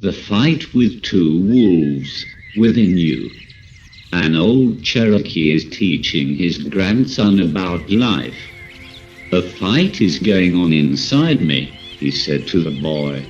The fight with two wolves within you. An old Cherokee is teaching his grandson about life. A fight is going on inside me, he said to the boy.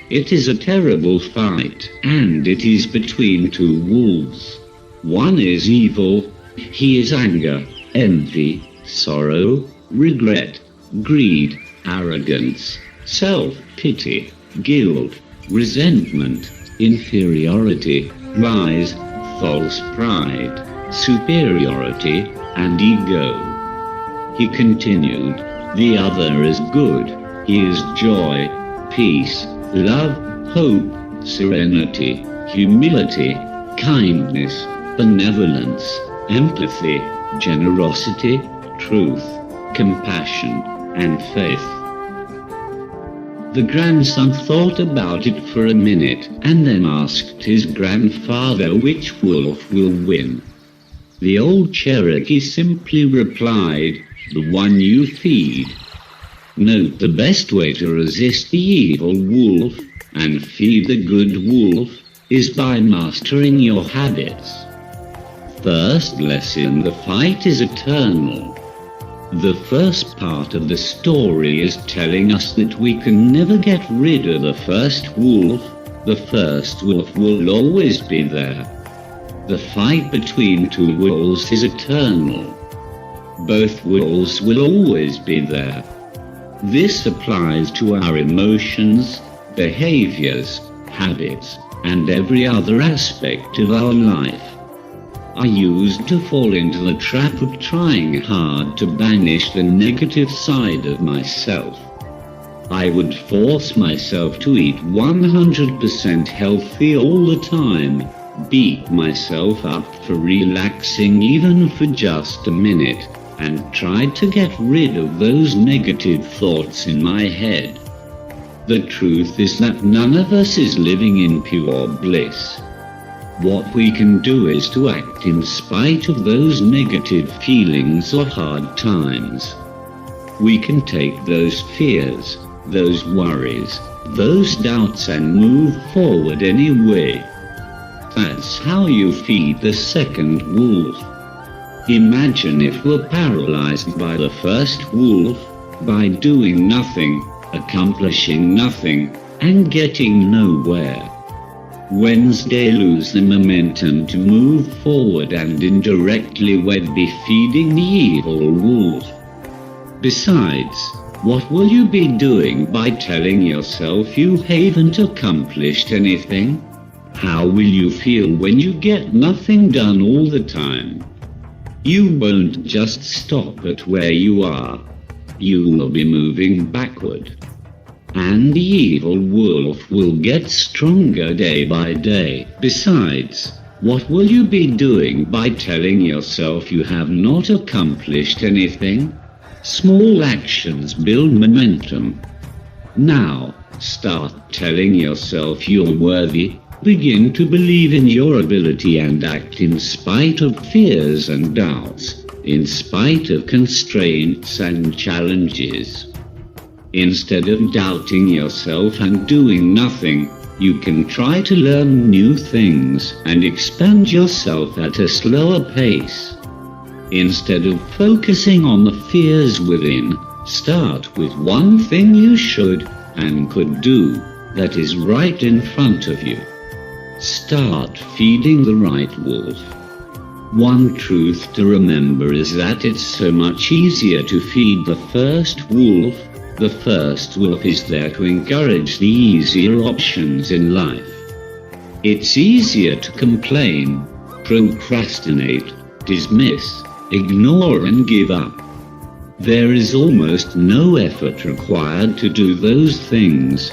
It is a terrible fight, and it is between two wolves. One is evil. He is anger, envy, sorrow, regret, greed, arrogance, self-pity, guilt, resentment, inferiority, lies, false pride, superiority, and ego. He continued, the other is good. He is joy, peace, love, hope, serenity, humility, kindness, benevolence, empathy, generosity, truth, compassion, and faith. The grandson thought about it for a minute and then asked his grandfather which wolf will win. The old Cherokee simply replied, the one you feed. Note the best way to resist the evil wolf and feed the good wolf is by mastering your habits. First lesson, the fight is eternal. The first part of the story is telling us that we can never get rid of the first wolf. The first wolf will always be there. The fight between two wolves is eternal. Both wolves will always be there. This applies to our emotions, behaviors, habits, and every other aspect of our life. I used to fall into the trap of trying hard to banish the negative side of myself. I would force myself to eat 100% healthy all the time, beat myself up for relaxing even for just a minute, and tried to get rid of those negative thoughts in my head. The truth is that none of us is living in pure bliss. What we can do is to act in spite of those negative feelings or hard times. We can take those fears, those worries, those doubts and move forward anyway. That's how you feed the second wolf. Imagine if we're paralyzed by the first wolf, by doing nothing, accomplishing nothing, and getting nowhere. Wednesday lose the momentum to move forward and indirectly we'd be feeding the evil wolf. Besides, what will you be doing by telling yourself you haven't accomplished anything? How will you feel when you get nothing done all the time? You won't just stop at where you are. You will be moving backward. And the evil wolf will get stronger day by day. Besides, what will you be doing by telling yourself you have not accomplished anything? Small actions build momentum. Now, start telling yourself you're worthy. Begin to believe in your ability and act in spite of fears and doubts, in spite of constraints and challenges. Instead of doubting yourself and doing nothing, you can try to learn new things and expand yourself at a slower pace. Instead of focusing on the fears within, start with one thing you should and could do that is right in front of you. Start feeding the right wolf. One truth to remember is that it's so much easier to feed the first wolf. The first wolf is there to encourage the easier options in life. It's easier to complain, procrastinate, dismiss, ignore and give up. There is almost no effort required to do those things,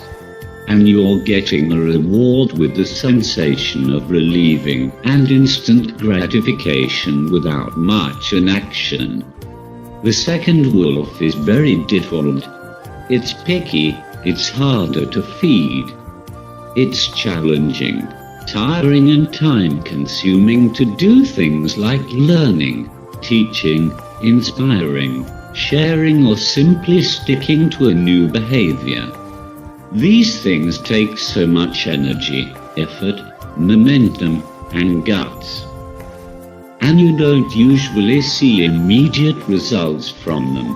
and you're getting the reward with the sensation of relieving and instant gratification without much inaction. The second wolf is very different. It's picky, it's harder to feed. It's challenging, tiring and time-consuming to do things like learning, teaching, inspiring, sharing or simply sticking to a new behavior. These things take so much energy, effort, momentum, and guts. And you don't usually see immediate results from them.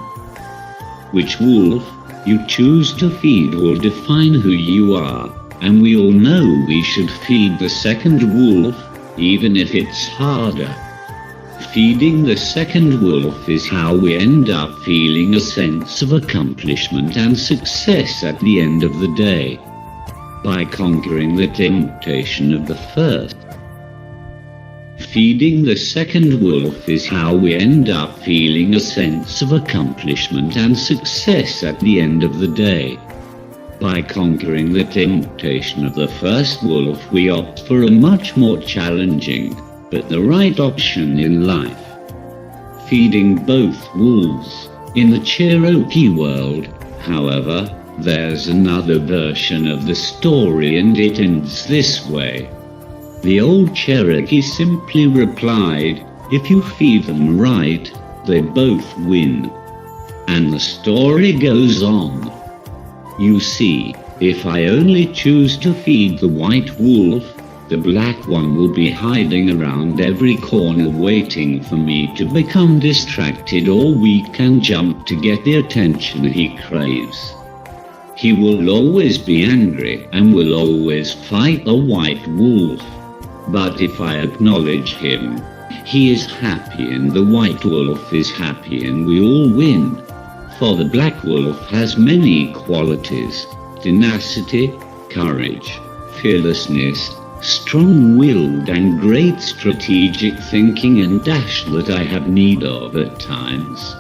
Which wolf you choose to feed will define who you are, and we all know we should feed the second wolf, even if it's harder. Feeding the second wolf is how we end up feeling a sense of accomplishment and success at the end of the day, by conquering the temptation of the first. Feeding the second wolf is how we end up feeling a sense of accomplishment and success at the end of the day. By conquering the temptation of the first wolf, we opt for a much more challenging, but the right option in life. Feeding both wolves. In the Cherokee world, however, there's another version of the story, and it ends this way. The old Cherokee simply replied, "If you feed them right, they both win." And the story goes on. You see, if I only choose to feed the white wolf, the black one will be hiding around every corner waiting for me to become distracted or weak and jump to get the attention he craves. He will always be angry and will always fight the white wolf. But if I acknowledge him, he is happy and the white wolf is happy and we all win. For the black wolf has many qualities: tenacity, courage, fearlessness, strong-willed and great strategic thinking and dash that I have need of at times.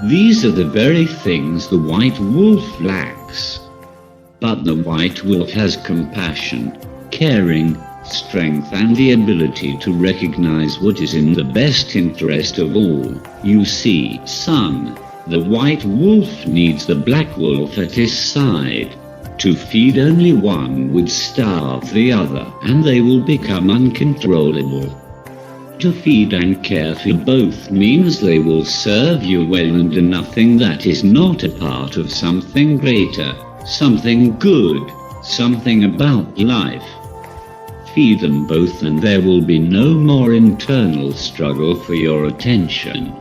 These are the very things the white wolf lacks. But the white wolf has compassion, caring, strength and the ability to recognize what is in the best interest of all. You see, son, the white wolf needs the black wolf at his side. To feed only one would starve the other, and they will become uncontrollable. To feed and care for both means they will serve you well and do nothing that is not a part of something greater, something good, something about life. Feed them both and there will be no more internal struggle for your attention.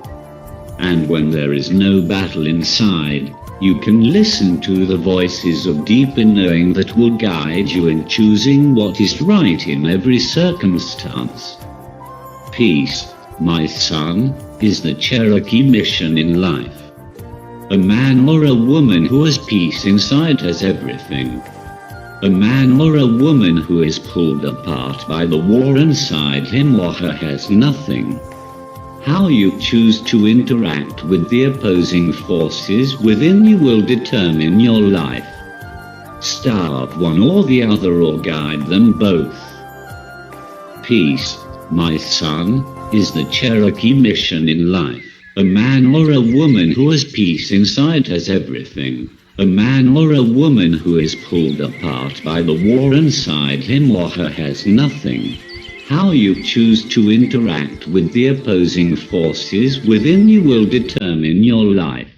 And when there is no battle inside, you can listen to the voices of deeper knowing that will guide you in choosing what is right in every circumstance. Peace, my son, is the Cherokee mission in life. A man or a woman who has peace inside has everything. A man or a woman who is pulled apart by the war inside him or her has nothing. How you choose to interact with the opposing forces within you will determine your life. Starve one or the other or guide them both. Peace, my son, is the Cherokee mission in life. A man or a woman who has peace inside has everything. A man or a woman who is pulled apart by the war inside him or her has nothing. How you choose to interact with the opposing forces within you will determine your life.